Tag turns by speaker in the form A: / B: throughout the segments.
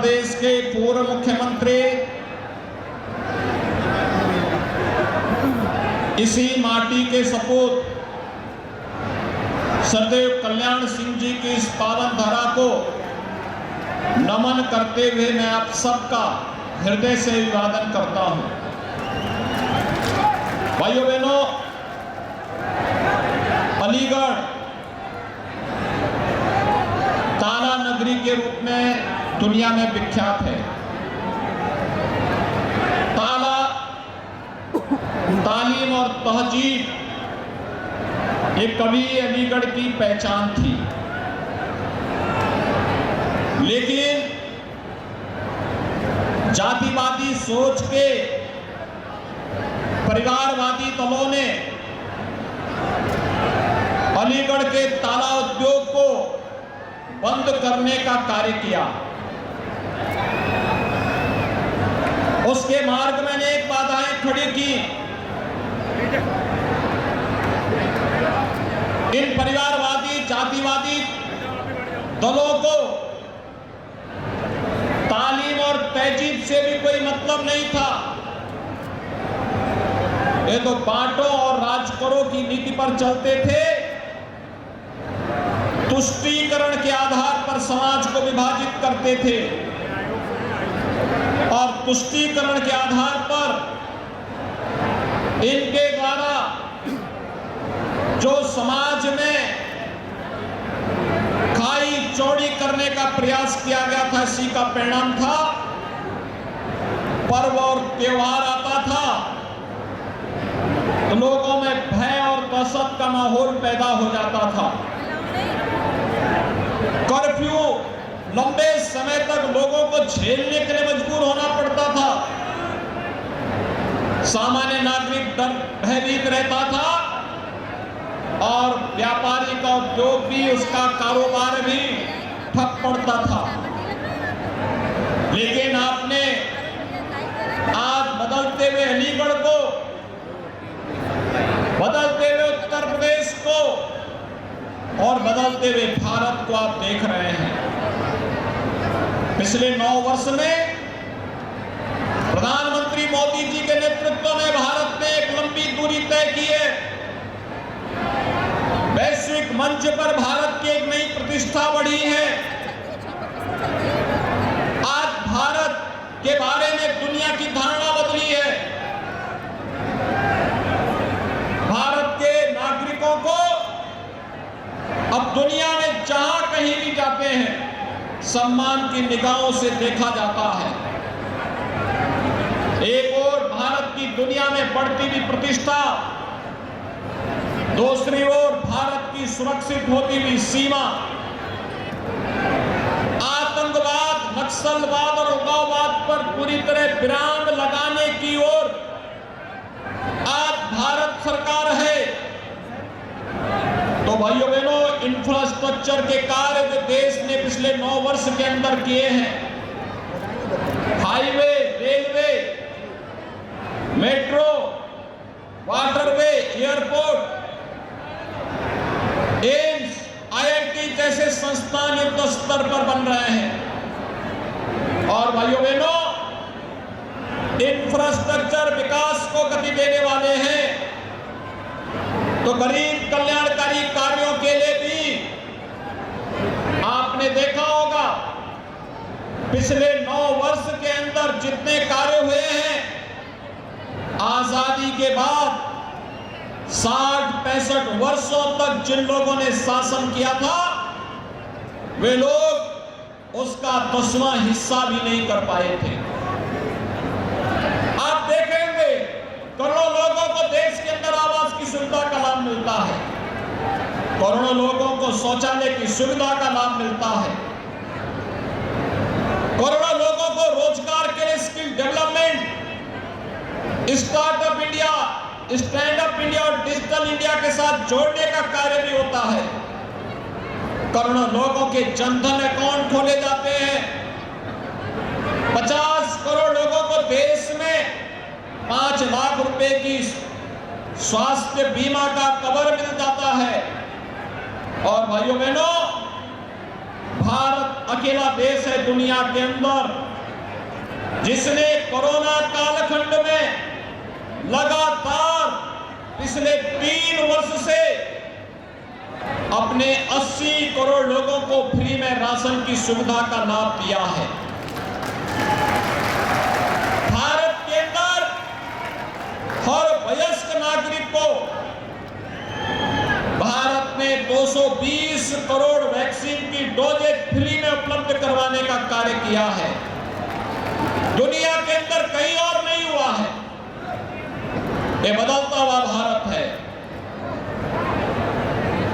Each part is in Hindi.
A: प्रदेश के पूर्व मुख्यमंत्री इसी माटी के सपूत सदैव कल्याण सिंह जी की इस पावन धरा को नमन करते हुए मैं आप सबका हृदय से अभिवादन करता हूं। भाइयों बहनों, अलीगढ़ ताला नगरी के रूप में दुनिया में विख्यात है। ताला तालीम और तहजीब ये कभी अलीगढ़ की पहचान थी, लेकिन जातिवादी सोच के परिवारवादी दलों ने अलीगढ़ के ताला उद्योग को बंद करने का कार्य किया। उसके मार्ग में अनेक बाधाएं खड़ी की। इन परिवारवादी जातिवादी दलों को तालीम और तहजीब से भी कोई मतलब नहीं था। ये तो बांटो और राज करो की नीति पर चलते थे। तुष्टीकरण के आधार पर समाज को विभाजित करते थे और तुष्टीकरण के आधार पर इनके द्वारा जो समाज में खाई चौड़ी करने का प्रयास किया गया था, इसी का परिणाम था पर्व और त्योहार आता था तो लोगों में भय और दहशत का माहौल पैदा हो जाता था। कर्फ्यू लंबे समय तक लोगों को झेलने के लिए मजबूर होना पड़ता था। सामान्य नागरिक भयभीत रहता था और व्यापारी का उद्योग भी, उसका कारोबार भी ठप पड़ता था। लेकिन आपने आज बदलते हुए अलीगढ़ को, बदलते हुए उत्तर प्रदेश को और बदलते हुए भारत को आप देख रहे हैं। पिछले 9 वर्ष में प्रधानमंत्री मोदी जी के नेतृत्व में भारत ने एक लंबी दूरी तय की है। वैश्विक मंच पर भारत की एक नई प्रतिष्ठा बढ़ी है। आज भारत के बारे में दुनिया की धारणा बदली है। भारत के नागरिकों को अब दुनिया में जहां कहीं भी जाते हैं सम्मान की निगाहों से देखा जाता है। एक ओर भारत की दुनिया में बढ़ती हुई प्रतिष्ठा, दूसरी ओर भारत की सुरक्षित होती हुई सीमा। आतंकवाद, नक्सलवाद और उग्रवाद पर पूरी तरह विराम लगाने की ओर आज भारत सरकार है। तो भाइयों बहनों, इंफ्रास्ट्रक्चर के कार्य जो देश ने पिछले 9 वर्ष के अंदर किए हैं, highway, railway, metro, waterway, airport, AIIMS, IIT जैसे संस्थान युद्ध स्तर पर बन रहे हैं। और भाइयों बहनों, इंफ्रास्ट्रक्चर विकास को गति देने वाले हैं तो गरीब कल्याणकारी कार्यों के लिए भी आपने देखा होगा पिछले 9 वर्ष के अंदर जितने कार्य हुए हैं, आजादी के बाद 60-65 वर्षों तक जिन लोगों ने शासन किया था, वे लोग उसका 10वां हिस्सा भी नहीं कर पाए थे। आप देखेंगे करोड़ों लोगों को देश के अंदर आवास की सुविधा का लाभ मिलता है, करोड़ों लोगों को शौचालय की सुविधा का लाभ मिलता है, करोड़ों लोगों को रोजगार के लिए skill development, startup India, stand up India और डिजिटल इंडिया के साथ जोड़ने का कार्य भी होता है। करोड़ों लोगों के जनधन अकाउंट खोले जाते हैं। 50 करोड़ लोगों को देश में 5 लाख रुपए की स्वास्थ्य बीमा का कवर मिल जाता है। और भाइयों बहनों, भारत अकेला देश है दुनिया के अंदर जिसने कोरोना कालखंड में लगातार पिछले 3 वर्ष से अपने 80 करोड़ लोगों को फ्री में राशन की सुविधा का लाभ दिया है। भारत के अंदर हर वयस्क नागरिक को भारत ने 220 करोड़ वैक्सीन की डोजेज फ्री में उपलब्ध करवाने का कार्य किया है। दुनिया के अंदर कहीं और नहीं हुआ है। ये बदलता हुआ भारत है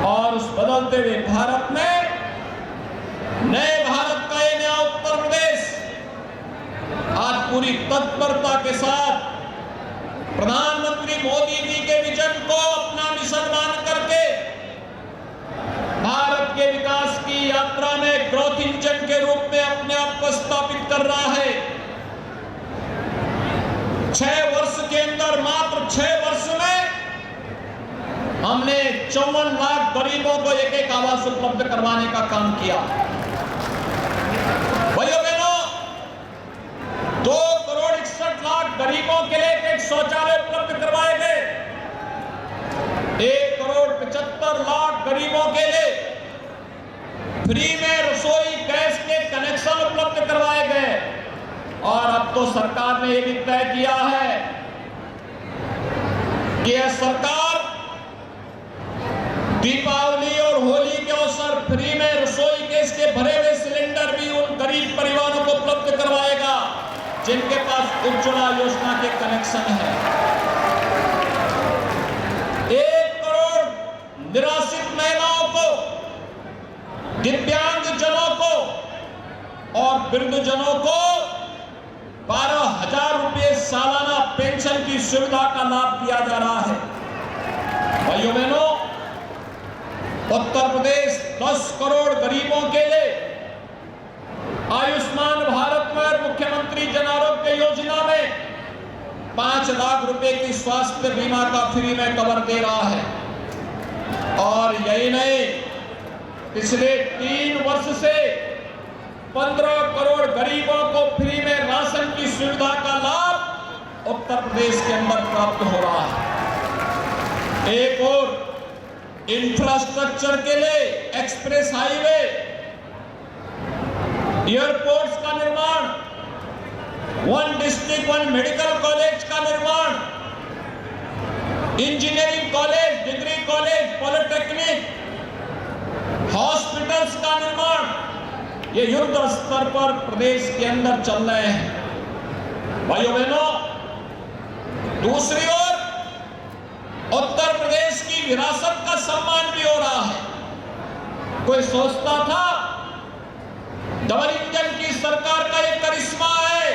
A: और उस बदलते हुए भारत में नए भारत का ये नया उत्तर प्रदेश आज पूरी तत्परता के साथ प्रधानमंत्री मोदी जी के विजन को अपना मिशन मान करके भारत के विकास की यात्रा में ग्रोथ इंजन के रूप में अपने आप को स्थापित कर रहा है। 6 वर्ष के अंदर, मात्र 6 वर्ष में हमने 54 लाख गरीबों को एक आवास उपलब्ध करवाने का काम किया। भाइयों बहनों, 2 करोड़ 61 लाख गरीबों के लिए एक शौचालय उपलब्ध करवाए गए। 1 करोड़ 75 लाख गरीबों के लिए फ्री में रसोई गैस के कनेक्शन उपलब्ध करवाए गए। और अब तो सरकार ने यह भी तय किया है कि यह सरकार दीपावली और होली के अवसर फ्री में रसोई गैस के भरे हुए सिलेंडर भी उन गरीब परिवारों को उपलब्ध करवाएगा जिनके पास उज्ज्वला योजना के कनेक्शन है। 1 करोड़ निराश्रित महिलाओं को, दिव्यांग जनों को और वृद्धजनों को 12,000 रुपये सालाना पेंशन की सुविधा का लाभ दिया जा रहा है। भाइयों बहनों, उत्तर प्रदेश 10 करोड़ गरीबों के लिए आयुष्मान भारत में मुख्यमंत्री जन आरोग्य योजना में 5 लाख रुपए की स्वास्थ्य बीमा का फ्री में कवर दे रहा है। और यही नहीं, पिछले 3 वर्ष से 15 करोड़ गरीबों को फ्री में राशन की सुविधा का लाभ उत्तर प्रदेश के अंदर प्राप्त हो रहा है। एक और इंफ्रास्ट्रक्चर के लिए एक्सप्रेस हाईवे, एयरपोर्ट्स का निर्माण, 1 डिस्ट्रिक्ट 1 मेडिकल कॉलेज का निर्माण, engineering college, degree college, polytechnic, hospitals का निर्माण, ये युद्ध स्तर पर प्रदेश के अंदर चल रहे हैं। भाइयों बहनों, दूसरी ओर उत्तर प्रदेश की विरासत का सम्मान भी हो रहा है। कोई सोचता था डबल इंजन की सरकार का एक करिश्मा है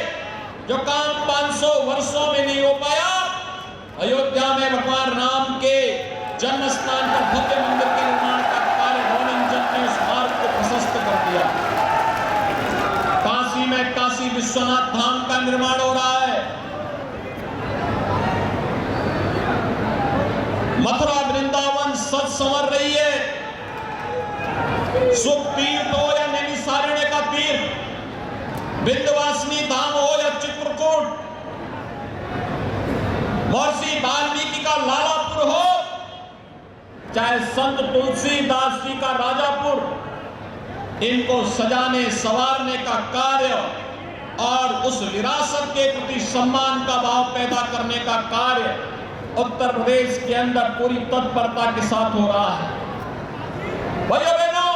A: जो काम 500 वर्षों में नहीं हो पाया। अयोध्या में भगवान राम के जन्म स्थान पर भव्य मंदिर के निर्माण का कार्य डबल इंजन ने उस मार्ग को प्रशस्त कर दिया। काशी में काशी विश्वनाथ धाम का निर्माण हो रहा है। मथुरा वृंदावन सच संवर रही है। सुख तीर्थ हो या नैमिषारण्य का तीर्थ, विंध्यवासिनी धाम हो या चित्रकूट, महर्षि वाल्मीकि का लालापुर हो, चाहे संत तुलसीदास जी का राजापुर, इनको सजाने संवारने का कार्य और उस विरासत के प्रति सम्मान का भाव पैदा करने का कार्य उत्तर प्रदेश के अंदर पूरी तत्परता के साथ हो रहा है। भाइयों बहनों,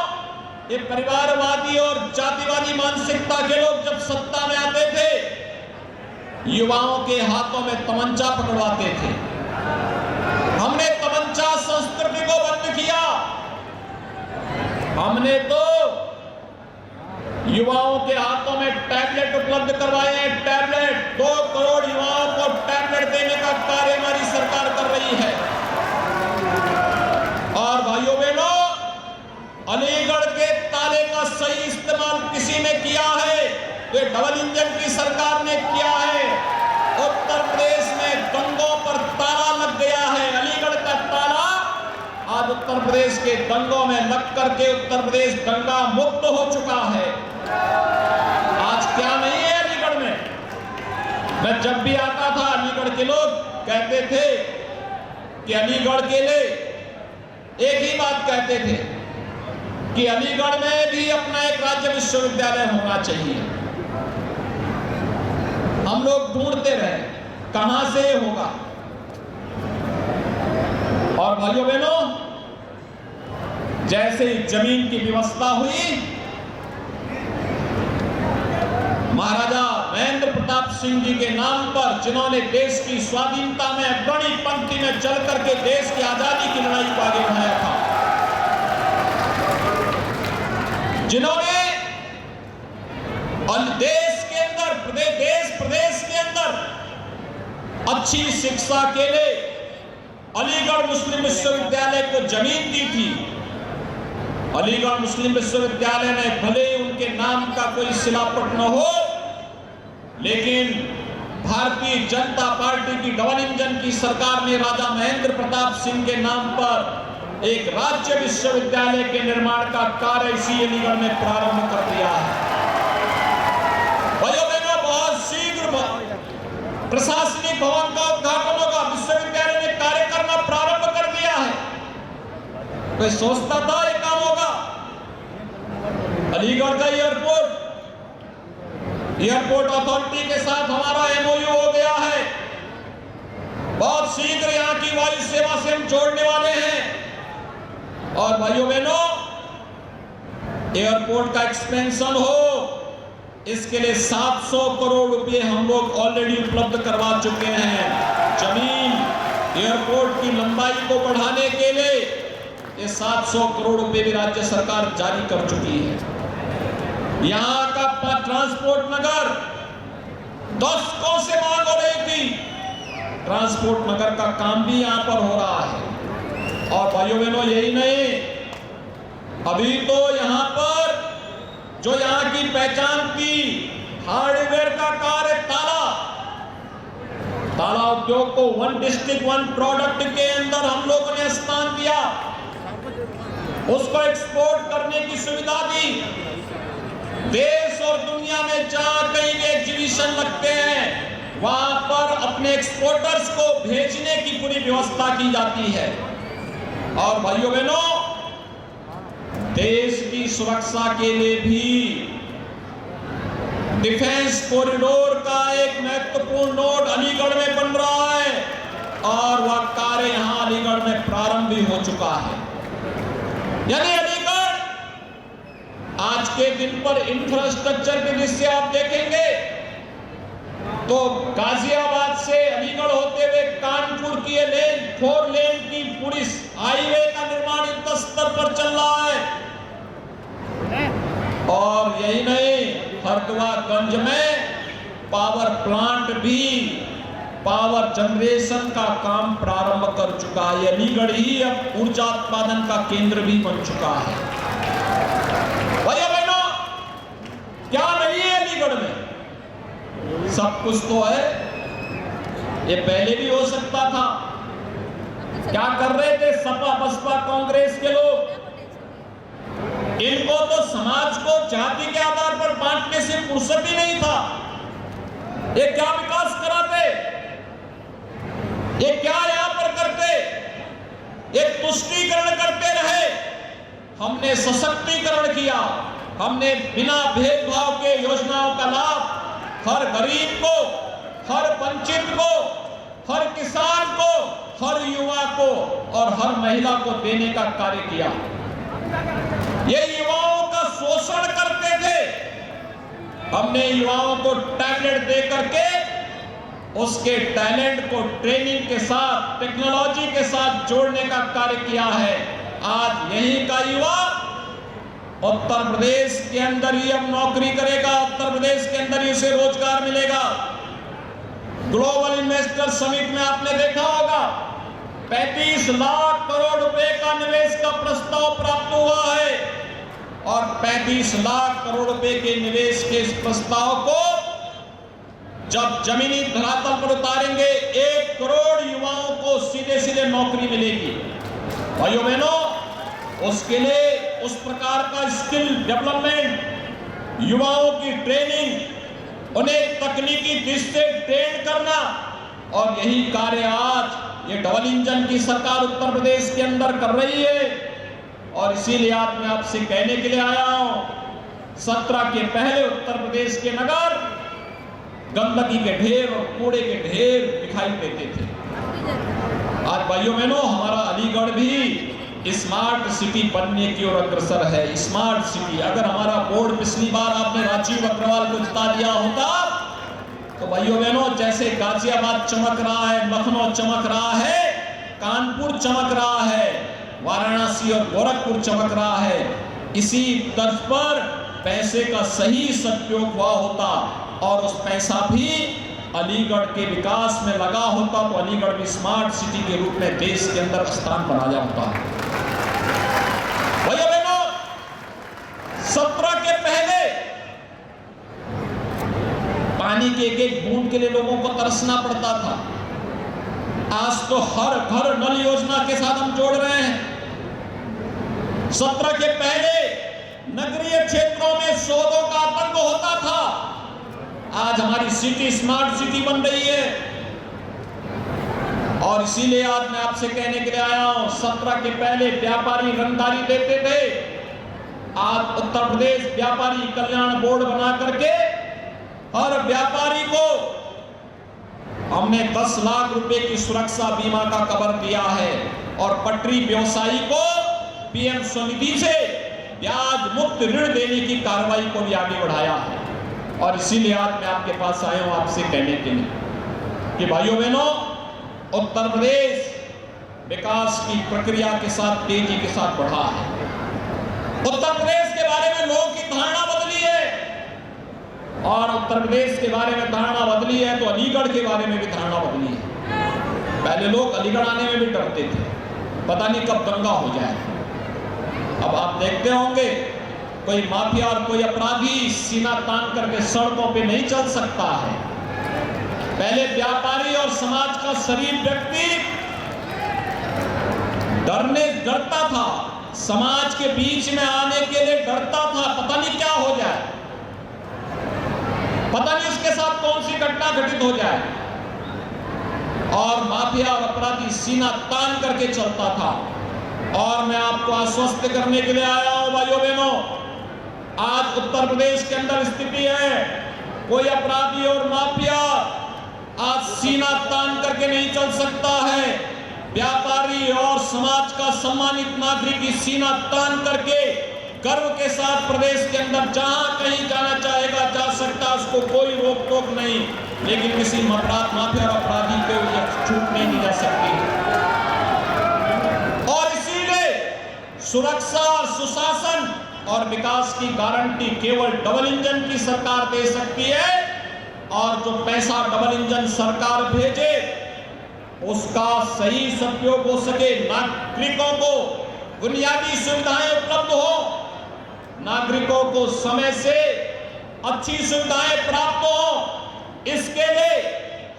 A: ये परिवारवादी और जातिवादी मानसिकता के लोग जब सत्ता में आते थे, युवाओं के हाथों में तमंचा पकड़वाते थे। हमने तमंचा संस्कृति को बंद किया। हमने तो युवाओं के हाथों में टैबलेट उपलब्ध करवाए हैं। टैबलेट 2 करोड़ युवाओं को टैबलेट देने का कार्य हमारी सरकार कर रही है। और भाइयों बहनों, अलीगढ़ के ताले का सही इस्तेमाल किसी ने किया है, तो डबल इंजन की सरकार ने किया है। उत्तर प्रदेश में दंगों पर ताला लग गया है। अलीगढ़ का ताला आज उत्तर प्रदेश के दंगों में लग करके उत्तर प्रदेश दंगा मुक्त हो चुका है। आज क्या नहीं है अलीगढ़ में। मैं जब भी आता था अलीगढ़ के लोग कहते थे कि अलीगढ़ के लिए एक ही बात कहते थे कि अलीगढ़ में भी अपना एक राज्य विश्वविद्यालय होना चाहिए। हम लोग ढूंढते रहे कहां से होगा। और भाइयों बहनों, जैसे जमीन की व्यवस्था हुई, महाराजा महेंद्र प्रताप सिंह जी के नाम पर, जिन्होंने देश की स्वाधीनता में अग्रणी पंक्ति में चल करके देश की आजादी की लड़ाई को आगे बढ़ाया था, जिन्होंने देश के अंदर देश प्रदेश के अंदर अच्छी शिक्षा के लिए अलीगढ़ मुस्लिम विश्वविद्यालय को जमीन दी थी। अलीगढ़ मुस्लिम विश्वविद्यालय में भले उनके नाम का कोई शिलापट न हो, लेकिन भारतीय जनता पार्टी की डबल इंजन की सरकार ने राजा महेंद्र प्रताप सिंह के नाम पर एक राज्य विश्वविद्यालय के निर्माण का कार्य इसी अलीगढ़ में प्रारंभ कर दिया है। भाइयों बहनों, बहुत शीघ्र प्रशासनिक भवन का उद्घाटन होगा। विश्वविद्यालय ने कार्य करना प्रारंभ कर दिया है। कोई सोचता था ये काम होगा? अलीगढ़ का एयरपोर्ट अथॉरिटी के साथ हमारा एमओयू हो गया है। बहुत शीघ्र यहां की वायु सेवा से हम जोड़ने वाले हैं। और भाइयों बहनों, एयरपोर्ट का एक्सपेंशन हो, इसके लिए 700 करोड़ रुपए हम लोग ऑलरेडी उपलब्ध करवा चुके हैं। जमीन एयरपोर्ट की लंबाई को बढ़ाने के लिए ये 700 करोड़ रुपए भी राज्य सरकार जारी कर चुकी है। यहां का ट्रांसपोर्ट नगर दशकों से मांग हो रही थी, ट्रांसपोर्ट नगर का काम भी यहां पर हो रहा है। और भाइयों बहनों, यही नहीं, अभी तो यहां पर जो यहां की पहचान थी हार्डवेयर का कार्य, ताला उद्योग को वन डिस्ट्रिक्ट वन प्रोडक्ट के अंदर हम लोगों ने स्थान दिया, उसको एक्सपोर्ट करने की सुविधा दी। देश और दुनिया में जहां कहीं भी एग्जीबिशन लगते हैं, वहां पर अपने एक्सपोर्टर्स को भेजने की पूरी व्यवस्था की जाती है। और भाइयों बहनों, देश की सुरक्षा के लिए भी डिफेंस कॉरिडोर का एक महत्वपूर्ण नोड अलीगढ़ में बन रहा है और वह कार्य यहां अलीगढ़ में प्रारंभ भी हो चुका है। यानी अलीगढ़ आज के दिन पर इंफ्रास्ट्रक्चर की दृष्टि से आप देखेंगे तो गाजियाबाद से अलीगढ़ होते हुए कानपुर की लेन 4 लेन की पूरी हाईवे का निर्माण युद्ध स्तर पर चल रहा है। और यही नहीं, हरदुआगंज में पावर प्लांट भी पावर जनरेशन का काम प्रारंभ कर चुका है। अलीगढ़ ही अब ऊर्जा उत्पादन का केंद्र भी बन चुका है। भाइयों बहनों, क्या नहीं है अलीगढ़ में? सब कुछ तो है। ये पहले भी हो सकता था। क्या कर रहे थे सपा बसपा कांग्रेस के लोग? इनको तो समाज को जाति के आधार पर बांटने से फुर्सत ही नहीं था। ये क्या विकास कराते, ये क्या यहां पर करते? एक तुष्टीकरण करते रहे। हमने सशक्तिकरण किया, हमने बिना भेदभाव के योजनाओं का लाभ हर गरीब को, हर वंचित को, हर किसान को, हर युवा को और हर महिला को देने का कार्य किया। ये युवाओं का शोषण करते थे। हमने युवाओं को टैबलेट दे करके उसके टैलेंट को ट्रेनिंग के साथ, टेक्नोलॉजी के साथ जोड़ने का कार्य किया है। आज यही का युवा उत्तर प्रदेश के अंदर ही अब नौकरी करेगा, उत्तर प्रदेश के अंदर ही उसे रोजगार मिलेगा। ग्लोबल इन्वेस्टर समिट में आपने देखा होगा 35 लाख करोड़ रुपए का निवेश का प्रस्ताव प्राप्त हुआ है और 35 लाख करोड़ रुपए के निवेश के इस प्रस्ताव को जब जमीनी धरातल पर उतारेंगे 1 करोड़ युवाओं को सीधे सीधे नौकरी मिलेगी। भाइयों बहनों, उसके लिए उस प्रकार का स्किल डेवलपमेंट युवाओं की ट्रेनिंग, उन्हें तकनीकी दृष्टि से ट्रेन करना, और यही कार्य आज ये डबल इंजन की सरकार उत्तर प्रदेश के अंदर कर रही है। और इसीलिए आज मैं आपसे कहने के लिए आया हूं, 17 के पहले उत्तर प्रदेश के नगर गंदगी के ढेर और कूड़े के ढेर दिखाई देते थे। आज भाइयों बहनों, हमारा अलीगढ़ भी स्मार्ट सिटी बनने की ओर अग्रसर है। स्मार्ट सिटी, अगर हमारा बोर्ड पिछली बार आपने राजीव अग्रवाल को जिता दिया होता तो भाइयों बहनों, जैसे गाजियाबाद चमक रहा है, लखनऊ चमक रहा है, कानपुर चमक रहा है, वाराणसी और गोरखपुर चमक रहा है, इसी तर्ज पर पैसे का सही सदुपयोग हुआ होता और उस पैसा भी अलीगढ़ के विकास में लगा होता तो अलीगढ़ भी स्मार्ट सिटी के रूप में देश के अंदर स्थान बना जाता। भैया बहनों, 17 के पहले पानी के एक एक बूंद के लिए लोगों को तरसना पड़ता था। आज तो हर घर नल योजना के साथ हम जोड़ रहे हैं। 17 के पहले नगरीय क्षेत्रों में शोधों का आतंक होता था। आज हमारी सिटी स्मार्ट सिटी बन रही है। और इसीलिए आज मैं आपसे कहने के लिए आया हूं, 17 के पहले व्यापारी रंगदारी देते थे। आज उत्तर प्रदेश व्यापारी कल्याण बोर्ड बना करके हर व्यापारी को हमने 10 लाख रुपए की सुरक्षा बीमा का कवर दिया है और पटरी व्यवसायी को पीएम स्वनिधि से ब्याज मुक्त ऋण देने की कार्रवाई को भी आगे बढ़ाया है। और इसीलिए आज मैं आपके पास आया हूं आपसे कहने के लिए कि भाइयों बहनों, उत्तर प्रदेश विकास की प्रक्रिया के साथ तेजी के साथ बढ़ा है। उत्तर प्रदेश के बारे में लोगों की धारणा बदली है और उत्तर प्रदेश के बारे में धारणा बदली है तो अलीगढ़ के बारे में भी धारणा बदली है। पहले लोग अलीगढ़ आने में भी डरते थे, पता नहीं कब दंगा हो जाए। अब आप देखते होंगे कोई माफिया और कोई अपराधी सीना तान करके सड़कों पे नहीं चल सकता है। पहले व्यापारी और समाज का शरीफ व्यक्ति डरता था, समाज के बीच में आने के लिए डरता था, पता नहीं क्या हो जाए, पता नहीं उसके साथ कौन सी घटना घटित हो जाए। और माफिया और अपराधी सीना तान करके चलता था। और मैं आपको आश्वस्त करने के लिए आया हूं भाइयों बहनों, आज उत्तर प्रदेश के अंदर स्थिति है, कोई अपराधी और माफिया आज सीना तान करके नहीं चल सकता है। व्यापारी और समाज का सम्मानित नागरिक सीना तान करके गर्व के साथ प्रदेश के अंदर जहां कहीं जाना चाहेगा जा सकता, उसको कोई रोक टोक नहीं। लेकिन किसी माफिया और अपराधी को छूट नहीं दी जा सकती। और इसीलिए सुरक्षा, सुशासन और विकास की गारंटी केवल डबल इंजन की सरकार दे सकती है। और जो पैसा डबल इंजन सरकार भेजे उसका सही सदुपयोग हो सके, नागरिकों को बुनियादी सुविधाएं उपलब्ध हो, नागरिकों को समय से अच्छी सुविधाएं प्राप्त हो। इसके लिए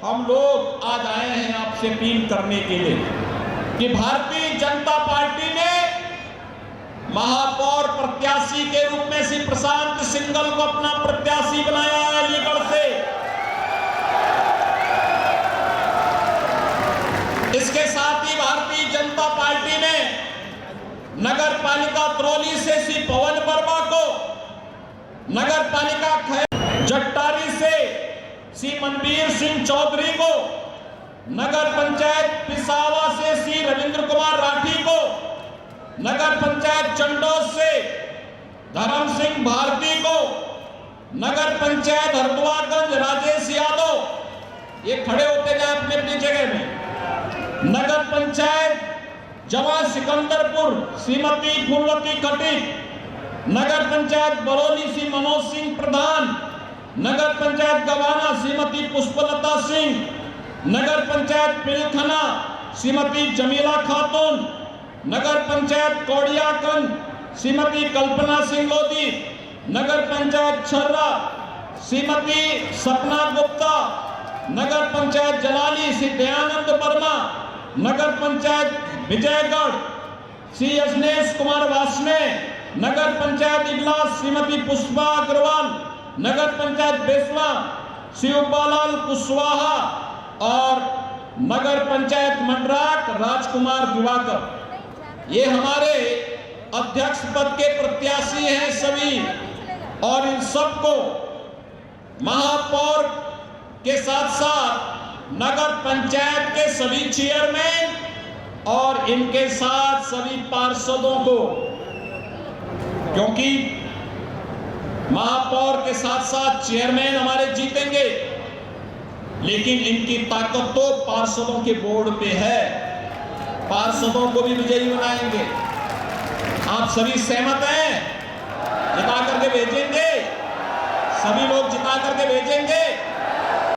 A: हम लोग आज आए हैं आपसे अपील करने के लिए कि भारतीय जनता पार्टी ने महापौर प्रत्याशी के रूप में श्री प्रशांत सिंघल को अपना प्रत्याशी बनाया है अलीगढ़ से। इसके साथ ही भारतीय जनता पार्टी ने नगर पालिका तरौली से श्री पवन वर्मा को, नगर पालिका जट्टारी से श्री मनवीर सिंह चौधरी को, नगर पंचायत पिसावा से श्री रविंद्र कुमार राठी को, नगर पंचायत चंडोस से धर्म सिंह भारती को, नगर पंचायत हरदुआगंज राजेश यादव, ये खड़े होते जाए अपनी अपनी जगह में, नगर पंचायत जवा सिकंदरपुर श्रीमती फूलवती खटीक, नगर पंचायत बरौली श्री मनोज सिंह प्रधान, नगर पंचायत गवाना श्रीमती पुष्पलता सिंह, नगर पंचायत पिलखना श्रीमती जमीला खातून, नगर पंचायत कौड़ियाकंद श्रीमती कल्पना सिंह लोधी, नगर पंचायत छर्रा श्रीमती सपना गुप्ता, नगर पंचायत जलाली श्री दयानंद वर्मा, नगर पंचायत विजयगढ़ श्री अजनेश कुमार वासने, नगर पंचायत इगलास श्रीमती पुष्पा अग्रवाल, नगर पंचायत बेसला शिवपालाल कुशवाहा और नगर पंचायत मंडराक राजकुमार दिवाकर। ये हमारे अध्यक्ष पद के प्रत्याशी हैं सभी, और इन सबको महापौर के साथ साथ नगर पंचायत के सभी चेयरमैन और इनके साथ सभी पार्षदों को, क्योंकि महापौर के साथ साथ चेयरमैन हमारे जीतेंगे, लेकिन इनकी ताकत तो पार्षदों के बोर्ड पे है। पार्षदों को भी विजयी बनाएंगे। आप सभी सहमत हैं? जिता करके भेजेंगे? सभी लोग जिता करके भेजेंगे?